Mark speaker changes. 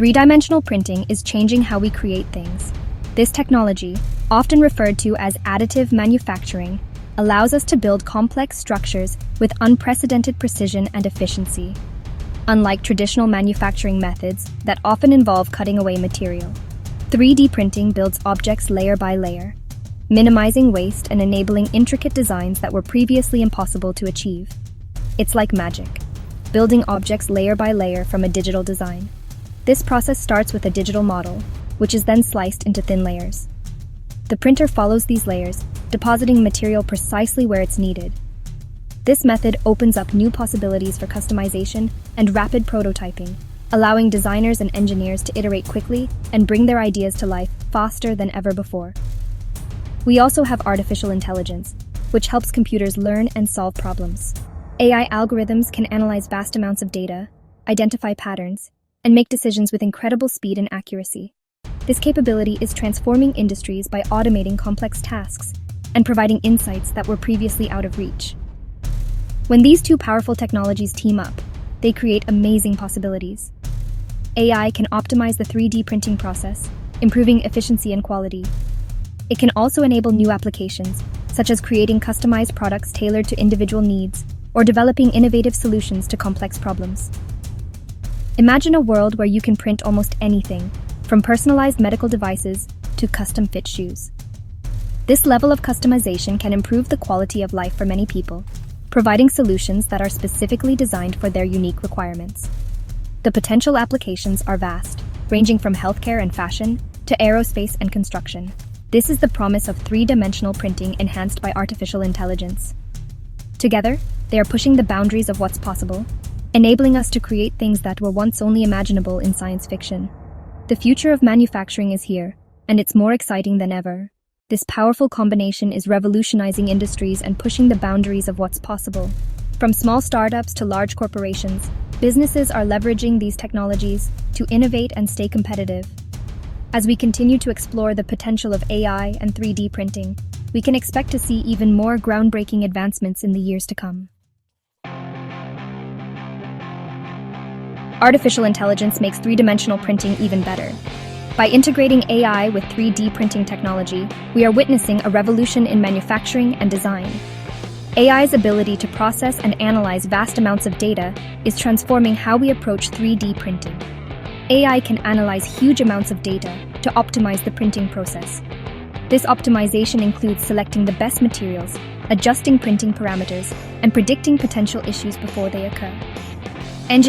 Speaker 1: Three-dimensional printing is changing how we create things. This technology, often referred to as additive manufacturing, allows us to build complex structures with unprecedented precision and efficiency. Unlike traditional manufacturing methods that often involve cutting away material, 3D printing builds objects layer by layer, minimizing waste and enabling intricate designs that were previously impossible to achieve. It's like magic, building objects layer by layer from a digital design. This process starts with a digital model, which is then sliced into thin layers. The printer follows these layers, depositing material precisely where it's needed. This method opens up new possibilities for customization and rapid prototyping, allowing designers and engineers to iterate quickly and bring their ideas to life faster than ever before. We also have artificial intelligence, which helps computers learn and solve problems. AI algorithms can analyze vast amounts of data, identify patterns, and make decisions with incredible speed and accuracy. This capability is transforming industries by automating complex tasks and providing insights that were previously out of reach. When these two powerful technologies team up, they create amazing possibilities. AI can optimize the 3D printing process, improving efficiency and quality. It can also enable new applications, such as creating customized products tailored to individual needs or developing innovative solutions to complex problems. Imagine a world where you can print almost anything, from personalized medical devices to custom-fit shoes. This level of customization can improve the quality of life for many people, providing solutions that are specifically designed for their unique requirements. The potential applications are vast, ranging from healthcare and fashion to aerospace and construction. This is the promise of three-dimensional printing enhanced by artificial intelligence. Together, they are pushing the boundaries of what's possible, enabling us to create things that were once only imaginable in science fiction. The future of manufacturing is here, and it's more exciting than ever. This powerful combination is revolutionizing industries and pushing the boundaries of what's possible. From small startups to large corporations, businesses are leveraging these technologies to innovate and stay competitive. As we continue to explore the potential of AI and 3D printing, we can expect to see even more groundbreaking advancements in the years to come. Artificial intelligence makes three-dimensional printing even better. By integrating AI with 3D printing technology, we are witnessing a revolution in manufacturing and design. AI's ability to process and analyze vast amounts of data is transforming how we approach 3D printing. AI can analyze huge amounts of data to optimize the printing process. This optimization includes selecting the best materials, adjusting printing parameters, and predicting potential issues before they occur. Engineers